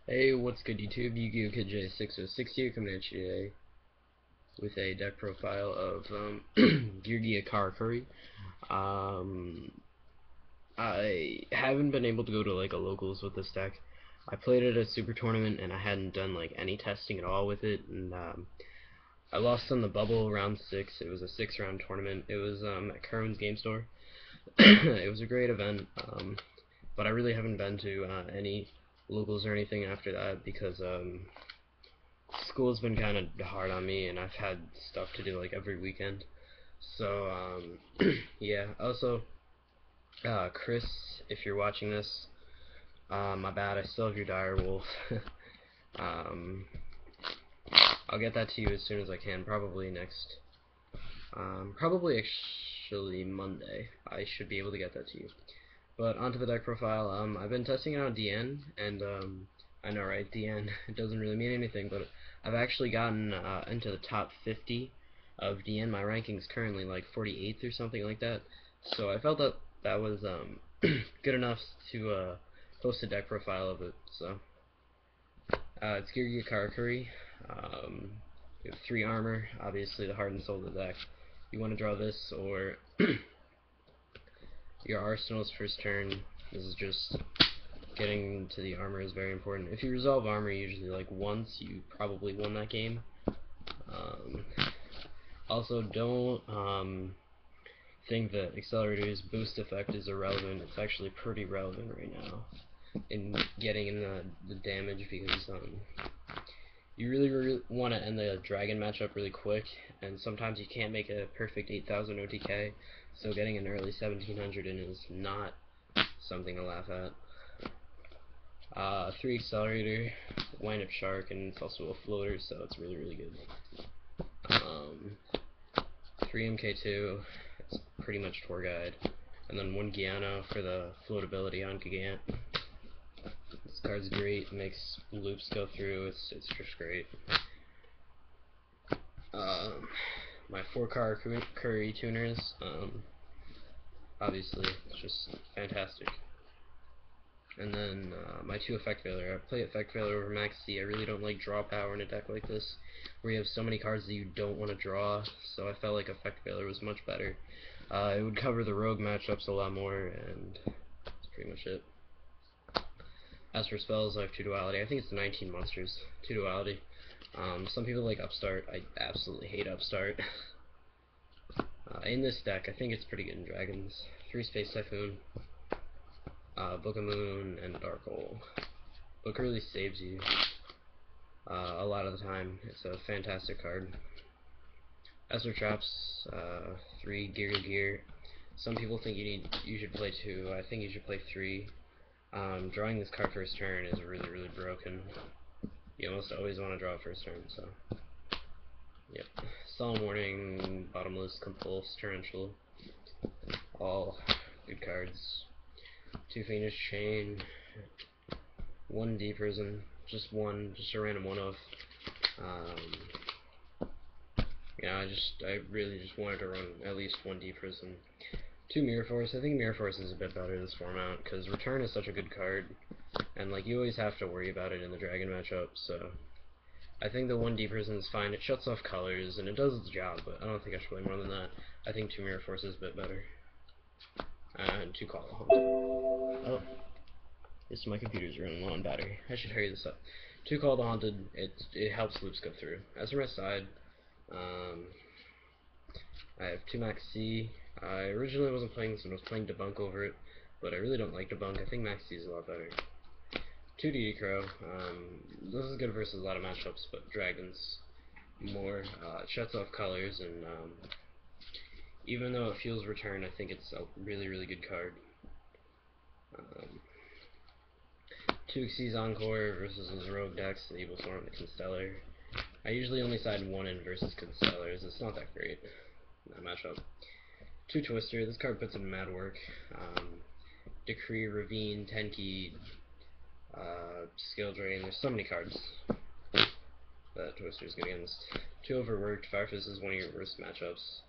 Hey, what's good YouTube? Yu-Gi-Oh! Kid J606 here, coming at you today with a deck profile of Geargia Karakuri. Um, I haven't been able to go to like a locals with this deck. I played it at a super tournament and I hadn't done like any testing at all with it, and I lost on the bubble round 6. It was a 6-round tournament. It was at Kerwin's Game Store. It was a great event, but I really haven't been to any locals or anything after that because school's been kind of hard on me, and I've had stuff to do like every weekend. So yeah. Also, Chris, if you're watching this, my bad. I still have your dire wolf. um, I'll get that to you as soon as I can. Probably next. Probably actually Monday. I should be able to get that to you. But onto the deck profile. I've been testing it on DN, and I know, right? DN it doesn't really mean anything, but I've actually gotten into the top 50 of DN. My ranking's currently like 48th or something like that. So I felt that that was good enough to post a deck profile of it. So it's Geargia Karakuri. You have 3 armor, obviously the heart and soul of the deck. You want to draw this or your arsenal's first turn. This is just getting to the armor is very important. If you resolve armor usually like once, you probably won that game. Also, don't think that Accelerator's boost effect is irrelevant. It's actually pretty relevant right now in getting in the damage, because you really want to end the dragon matchup really quick, and sometimes you can't make a perfect 8,000 OTK, so getting an early 1700 in is not something to laugh at. 3 Accelerator, Wind Up Shark, and it's also a floater, so it's really good. 3 MK2, it's pretty much Tour Guide, and then 1 Guyana for the floatability on Gigant. This card's great, makes loops go through, it's just great. My 4 Karakuri tuners, obviously, it's just fantastic. And then my 2 Effect Failure. I play Effect Failure over Max C. I really don't like draw power in a deck like this, where you have so many cards that you don't want to draw, so I felt like Effect Failure was much better. It would cover the rogue matchups a lot more, and that's pretty much it. As for spells, I have 2 Duality. I think it's 19 monsters. 2 Duality. Some people like Upstart. I absolutely hate Upstart. In this deck, I think it's pretty good in Dragons. 3 Space Typhoon. Book of Moon, and Dark Hole. Book really saves you a lot of the time. It's a fantastic card. As for traps, 3 Gear. Some people think you should play 2. I think you should play 3. Drawing this card first turn is really broken. You almost always want to draw it first turn, so yep. Solemn Warning, Bottomless, Compulse, Torrential, all good cards. 2 Phoenix Chain, 1 D Prison, just a random one-off. Yeah, I really just wanted to run at least 1 D Prison. 2 Mirror Force. I think Mirror Force is a bit better this format, because Return is such a good card, and like you always have to worry about it in the Dragon matchup, so I think the 1 D Prison is fine. It shuts off colors, and it does its job, but I don't think I should play more than that. I think 2 Mirror Force is a bit better. And 2 Call of Hunt. Oh. My computer's running low on battery. I should hurry this up. 2 Call the Haunted, it helps loops go through. As for my side, I have 2 Max C. I originally wasn't playing this one, I was playing Debunk over it, but I really don't like Debunk. I think Max C is a lot better. 2 DD Crow. This is good versus a lot of matchups, but Dragons more. It shuts off colors, and even though it feels Return, I think it's a really good card. 2 Xyz Encore versus those rogue decks, the Evil Storm, the Constellar. I usually only side 1 in versus Constellars. It's not that great in that matchup. 2 Twister. This card puts in mad work. Decree, Ravine, Tenki, Skill Drain. There's so many cards that Twister's good against. 2 Overworked. Firefist is one of your worst matchups.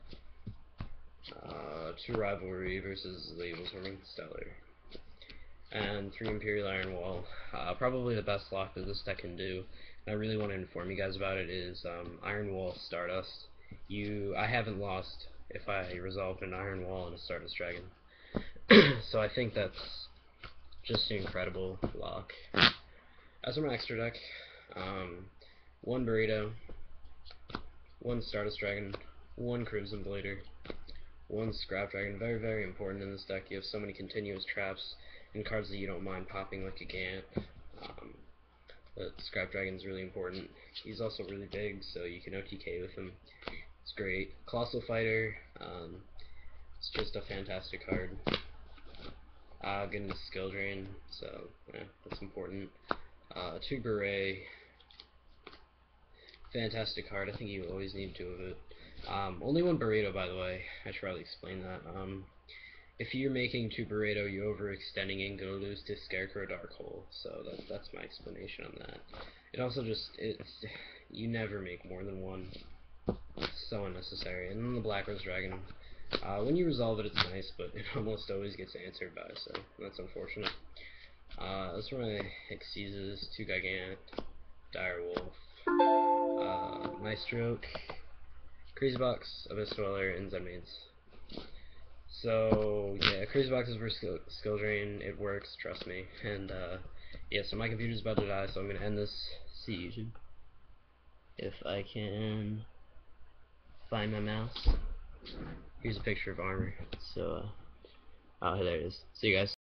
2 Rivalry versus the Evil Storm and Constellar. and 3 Imperial Iron Wall. Probably the best lock that this deck can do, and I really want to inform you guys about it, is Iron Wall Stardust. I haven't lost if I resolved an Iron Wall and a Stardust Dragon. So I think that's just an incredible lock. As for my extra deck, 1 Burrito, 1 Stardust Dragon, 1 Crimson Blader, 1 Scrap Dragon. Very, very important in this deck. You have so many continuous traps and cards that you don't mind popping, like a Gant. The Scrap Dragon's really important. He's also really big, so you can OTK with him. It's great. Colossal Fighter, it's just a fantastic card. Getting the skill drain, so yeah, that's important. 2 Beret, fantastic card. I think you always need 2 of it. Only 1 Burrito, by the way. I should probably explain that. If you're making 2 Burrito, you're overextending and gonna lose to Scarecrow Dark Hole. So that's my explanation on that. It also you never make more than 1. It's so unnecessary. And then the Black Rose Dragon. When you resolve it, it's nice, but it almost always gets answered by, so that's unfortunate. As for my Exceeses, 2 Gigant, Dire Wolf, Nice Stroke, Crazy Box, Abyss Dweller, and Zenmaines. So yeah, Crazy Box is for skill drain. It works, trust me. And yeah, so my computer's about to die, so I'm gonna end this siege. If I can find my mouse. Here's a picture of armor. So oh, there it is. See you guys.